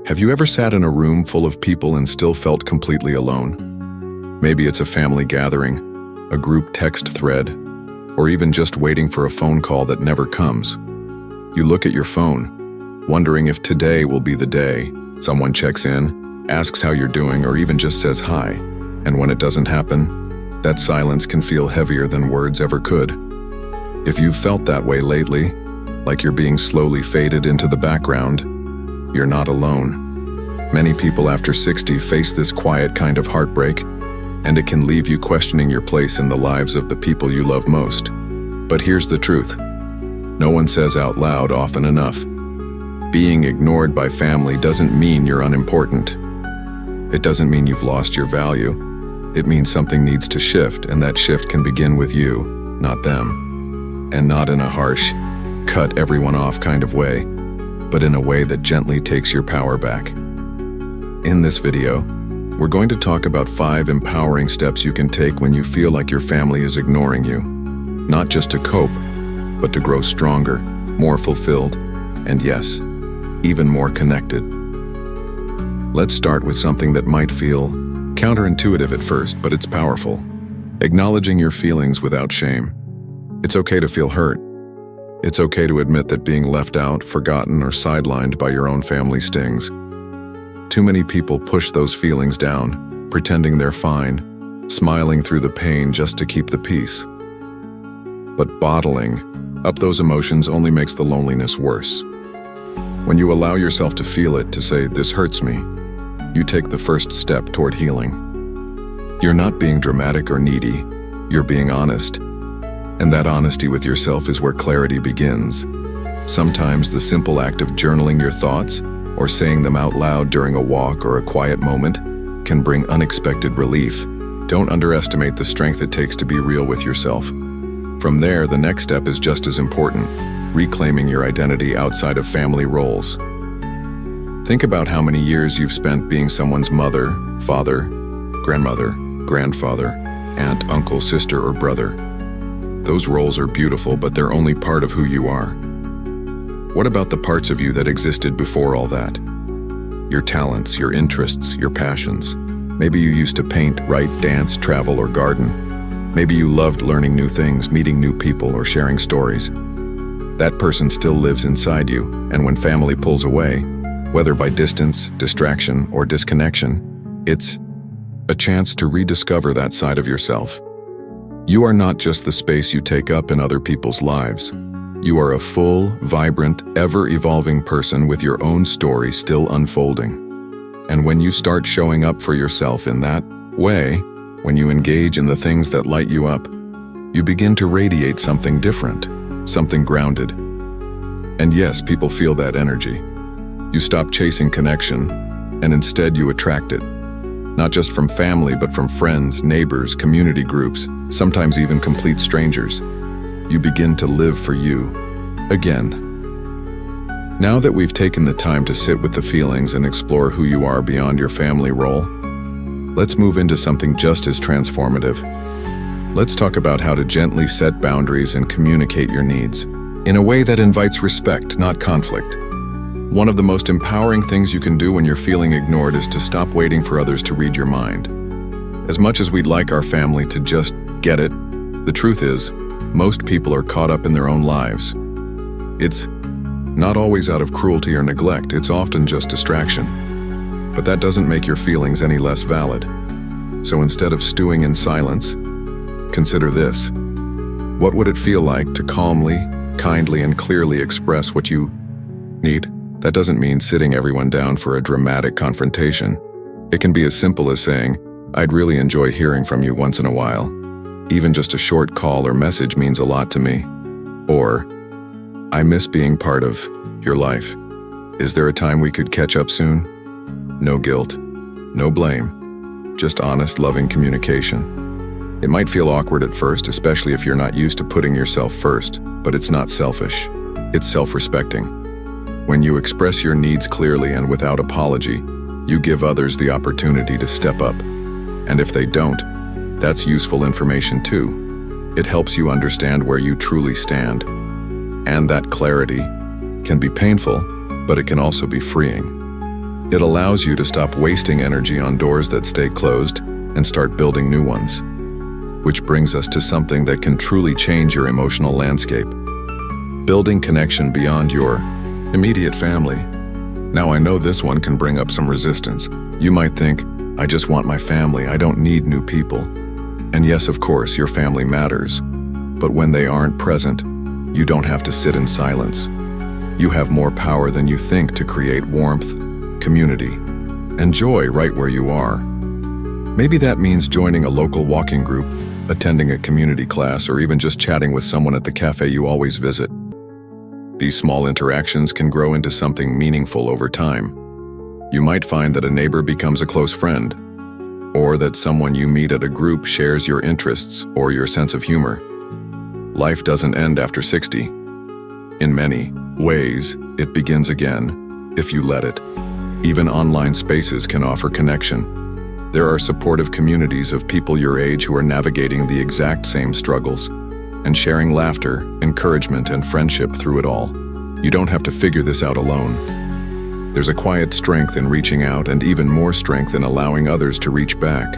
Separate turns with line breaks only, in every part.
Have you ever sat in a room full of people and still felt completely alone? Maybe it's a family gathering, a group text thread, or even just waiting for a phone call that never comes. You look at your phone, wondering if today will be the day. Someone checks in, asks how you're doing, or even just says hi. And when it doesn't happen, that silence can feel heavier than words ever could. If you've felt that way lately, like you're being slowly faded into the background, you're not alone. Many people after 60 face this quiet kind of heartbreak, and it can leave you questioning your place in the lives of the people you love most. But here's the truth. No one says out loud often enough. Being ignored by family doesn't mean you're unimportant. It doesn't mean you've lost your value. It means something needs to shift, and that shift can begin with you, not them. And not in a harsh, cut everyone off kind of way, but in a way that gently takes your power back. In this video, we're going to talk about 5 empowering steps you can take when you feel like your family is ignoring you. Not just to cope, but to grow stronger, more fulfilled, and yes, even more connected. Let's start with something that might feel counterintuitive at first, but it's powerful. Acknowledging your feelings without shame. It's okay to feel hurt. It's okay to admit that being left out, forgotten, or sidelined by your own family stings. Too many people push those feelings down, pretending they're fine, smiling through the pain just to keep the peace. But bottling up those emotions only makes the loneliness worse. When you allow yourself to feel it, to say, "This hurts me," you take the first step toward healing. You're not being dramatic or needy, you're being honest. And that honesty with yourself is where clarity begins. Sometimes the simple act of journaling your thoughts or saying them out loud during a walk or a quiet moment can bring unexpected relief. Don't underestimate the strength it takes to be real with yourself. From there, the next step is just as important, reclaiming your identity outside of family roles. Think about how many years you've spent being someone's mother, father, grandmother, grandfather, aunt, uncle, sister, or brother. Those roles are beautiful, but they're only part of who you are. What about the parts of you that existed before all that? Your talents, your interests, your passions. Maybe you used to paint, write, dance, travel, or garden. Maybe you loved learning new things, meeting new people, or sharing stories. That person still lives inside you, and when family pulls away, whether by distance, distraction, or disconnection, it's a chance to rediscover that side of yourself. You are not just the space you take up in other people's lives. You are a full, vibrant, ever-evolving person with your own story still unfolding. And when you start showing up for yourself in that way, when you engage in the things that light you up, you begin to radiate something different, something grounded. And yes, people feel that energy. You stop chasing connection, and instead you attract it. Not just from family, but from friends, neighbors, community groups, sometimes even complete strangers. You begin to live for you again. Now that we've taken the time to sit with the feelings and explore who you are beyond your family role, let's move into something just as transformative. Let's talk about how to gently set boundaries and communicate your needs in a way that invites respect, not conflict. One of the most empowering things you can do when you're feeling ignored is to stop waiting for others to read your mind. As much as we'd like our family to just get it, the truth is, most people are caught up in their own lives. It's not always out of cruelty or neglect, it's often just distraction. But that doesn't make your feelings any less valid. So instead of stewing in silence, consider this. What would it feel like to calmly, kindly, and clearly express what you need? That doesn't mean sitting everyone down for a dramatic confrontation. It can be as simple as saying, "I'd really enjoy hearing from you once in a while. Even just a short call or message means a lot to me." Or, "I miss being part of your life. Is there a time we could catch up soon?" No guilt, no blame, just honest, loving communication. It might feel awkward at first, especially if you're not used to putting yourself first, but it's not selfish. It's self-respecting. When you express your needs clearly and without apology, you give others the opportunity to step up. And if they don't, that's useful information too. It helps you understand where you truly stand. And that clarity can be painful, but it can also be freeing. It allows you to stop wasting energy on doors that stay closed and start building new ones. Which brings us to something that can truly change your emotional landscape. Building connection beyond your immediate family. Now I know this one can bring up some resistance. You might think, I just want my family, I don't need new people. And yes, of course, your family matters. But when they aren't present, you don't have to sit in silence. You have more power than you think to create warmth, community, and joy right where you are. Maybe that means joining a local walking group, attending a community class, or even just chatting with someone at the cafe you always visit. These small interactions can grow into something meaningful over time. You might find that a neighbor becomes a close friend, or that someone you meet at a group shares your interests or your sense of humor. Life doesn't end after 60. In many ways, it begins again, if you let it. Even online spaces can offer connection. There are supportive communities of people your age who are navigating the exact same struggles and sharing laughter, encouragement, and friendship through it all. You don't have to figure this out alone. There's a quiet strength in reaching out and even more strength in allowing others to reach back.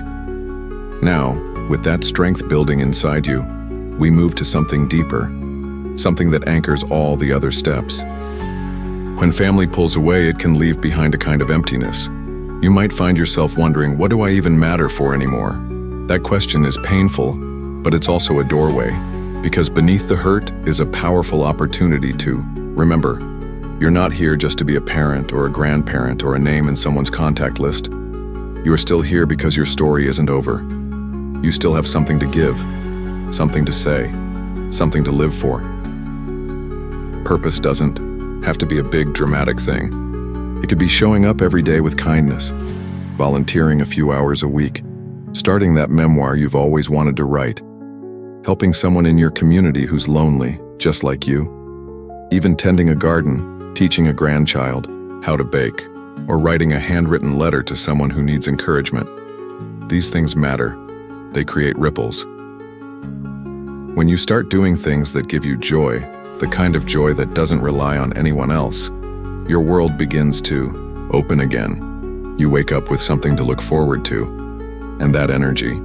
Now, with that strength building inside you, we move to something deeper, something that anchors all the other steps. When family pulls away, it can leave behind a kind of emptiness. You might find yourself wondering, what do I even matter for anymore? That question is painful, but it's also a doorway. Because beneath the hurt is a powerful opportunity to remember, you're not here just to be a parent or a grandparent or a name in someone's contact list. You are still here because your story isn't over. You still have something to give, something to say, something to live for. Purpose doesn't have to be a big, dramatic thing. It could be showing up every day with kindness, volunteering a few hours a week, starting that memoir you've always wanted to write, helping someone in your community who's lonely, just like you, even tending a garden, teaching a grandchild how to bake, or writing a handwritten letter to someone who needs encouragement. These things matter. They create ripples. When you start doing things that give you joy, the kind of joy that doesn't rely on anyone else, your world begins to open again. You wake up with something to look forward to, and that energy,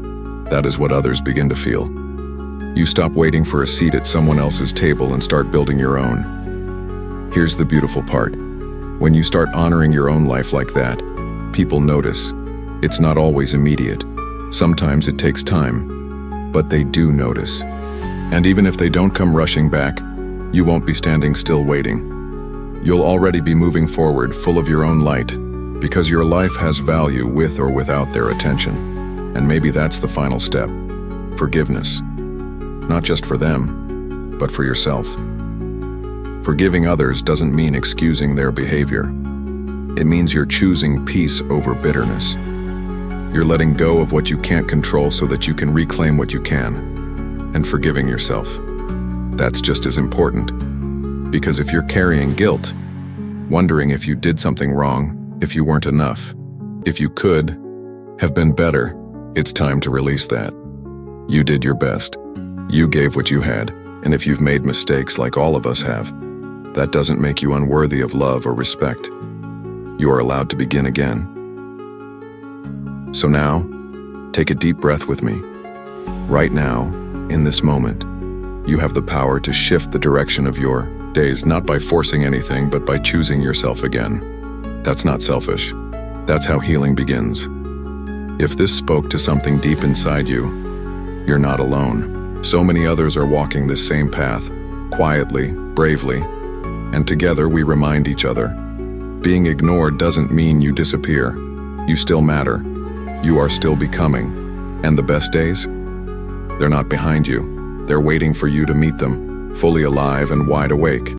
that is what others begin to feel. You stop waiting for a seat at someone else's table and start building your own. Here's the beautiful part. When you start honoring your own life like that, people notice. It's not always immediate. Sometimes it takes time, but they do notice. And even if they don't come rushing back, you won't be standing still waiting. You'll already be moving forward, full of your own light, because your life has value with or without their attention. And maybe that's the final step. Forgiveness. Not just for them, but for yourself. Forgiving others doesn't mean excusing their behavior. It means you're choosing peace over bitterness. You're letting go of what you can't control so that you can reclaim what you can. And forgiving yourself. That's just as important. Because if you're carrying guilt, wondering if you did something wrong, if you weren't enough, if you could have been better, it's time to release that. You did your best. You gave what you had, and if you've made mistakes like all of us have, that doesn't make you unworthy of love or respect. You are allowed to begin again. So now, take a deep breath with me. Right now, in this moment, you have the power to shift the direction of your days, not by forcing anything, but by choosing yourself again. That's not selfish. That's how healing begins. If this spoke to something deep inside you, you're not alone. So many others are walking this same path, quietly, bravely, and together we remind each other. Being ignored doesn't mean you disappear. You still matter. You are still becoming. And the best days? They're not behind you. They're waiting for you to meet them, fully alive and wide awake.